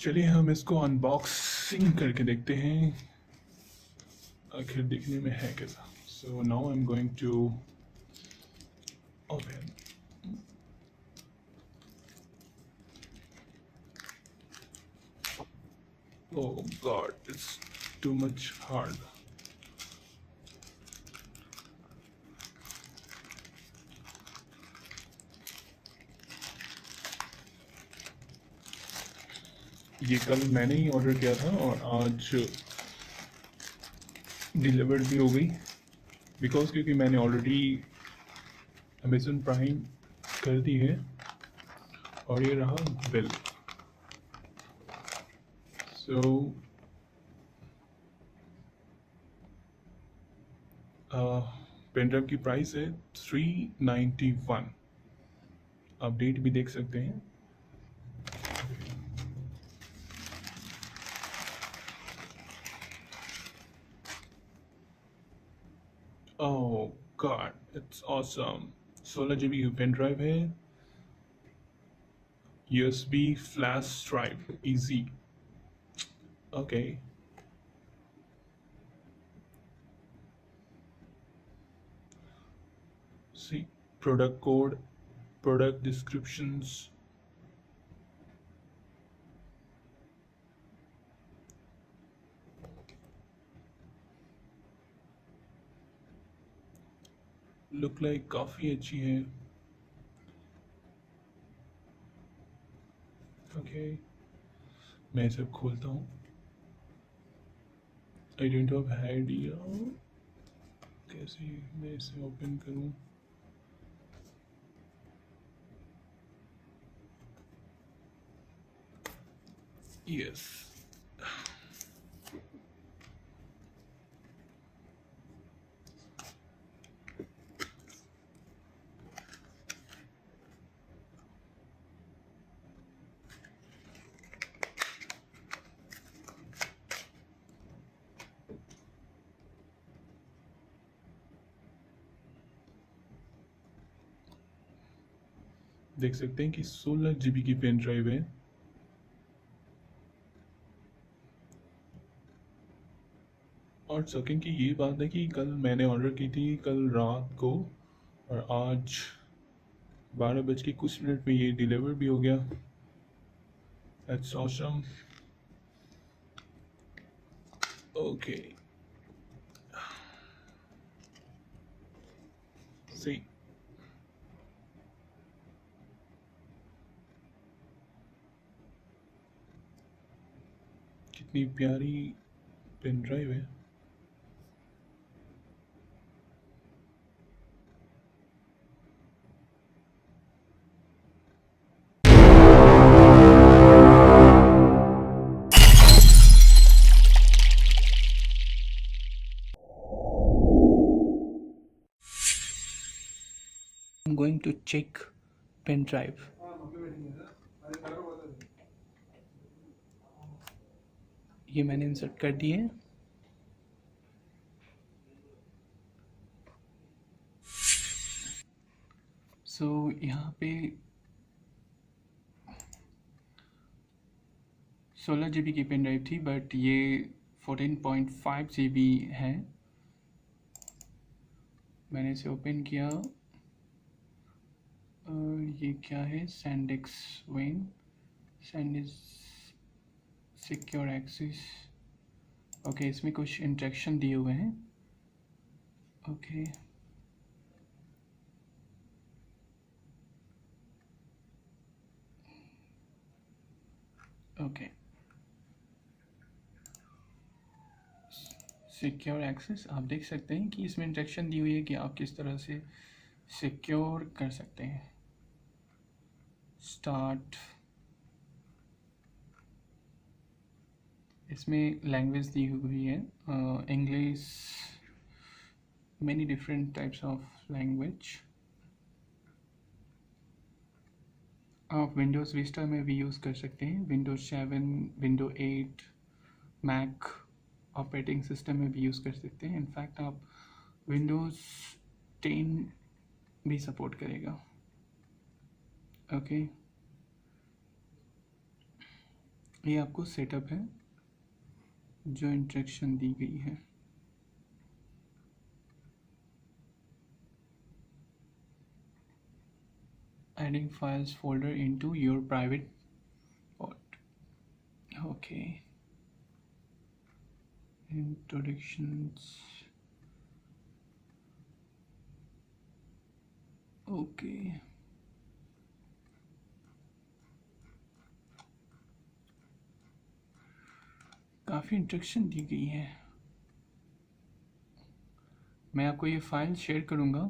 चलिए हम इसको अनबॉक्सिंग करके देखते हैं आखिर दिखने में है कैसा। So now I am going to open. Oh god, it's too much hard. ये कल मैंने ही ऑर्डर किया था और आज डिलीवर्ड भी हो गई बिकॉज क्योंकि मैंने ऑलरेडी अमेज़न प्राइम कर दी है। और ये रहा बिल। सो पेनड्राइव की प्राइस है 391। आप डेट भी देख सकते हैं। Oh god, it's awesome. 16 GB की पेन ड्राइव है, USB flash drive, easy. Okay, see product code, product descriptions, look like काफ़ी अच्छी है। ओके, मैं इसे खोलता हूँ। आई डोंट हैव आइडिया कैसे मैं इसे ओपन करूँ। यस, देख सकते हैं कि 16 GB की पेन ड्राइव है। और शॉकिंग की ये बात है कि कल मैंने ऑर्डर की थी कल रात को और आज 12 बज के कुछ मिनट में ये डिलीवर भी हो गया। That's awesome. ओके, सी कितनी प्यारी पेन ड्राइव है। I'm going to check pen drive. ये मैंने इंसर्ट कर दिए। सो यहाँ पे 16 GB की पेन ड्राइव थी बट ये 14.5 GB है। मैंने इसे ओपन किया और ये क्या है, सैंडिस्क वेन, सैंडिस्क सिक्योर एक्सेस। ओके, इसमें कुछ इंस्ट्रक्शन दिए हुए हैं। Okay, okay, secure access. आप देख सकते हैं कि इसमें इंस्ट्रक्शन दी हुई है कि आप किस तरह से सिक्योर कर सकते हैं। स्टार्ट, इसमें लैंग्वेज दी हुई है English, many different types of language. आप विंडोज़ विस्टा में भी यूज़ कर सकते हैं, Windows 7, window 8, Mac operating system में भी यूज़ कर सकते हैं। इनफैक्ट आप विंडोज़ 10 भी सपोर्ट करेगा। ओके, ये आपको सेटअप है जो इंस्ट्रक्शन दी गई है। Adding files folder into your private pot. Okay, introductions. Okay, काफ़ी इंस्ट्रक्शन दी गई है। मैं आपको ये फाइल शेयर करूँगा।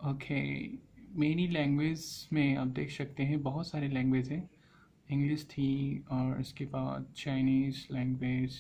ओके, मेनी लैंग्वेज में आप देख सकते हैं बहुत सारे लैंग्वेज हैं। इंग्लिश थी और इसके बाद चाइनीज़ लैंग्वेज,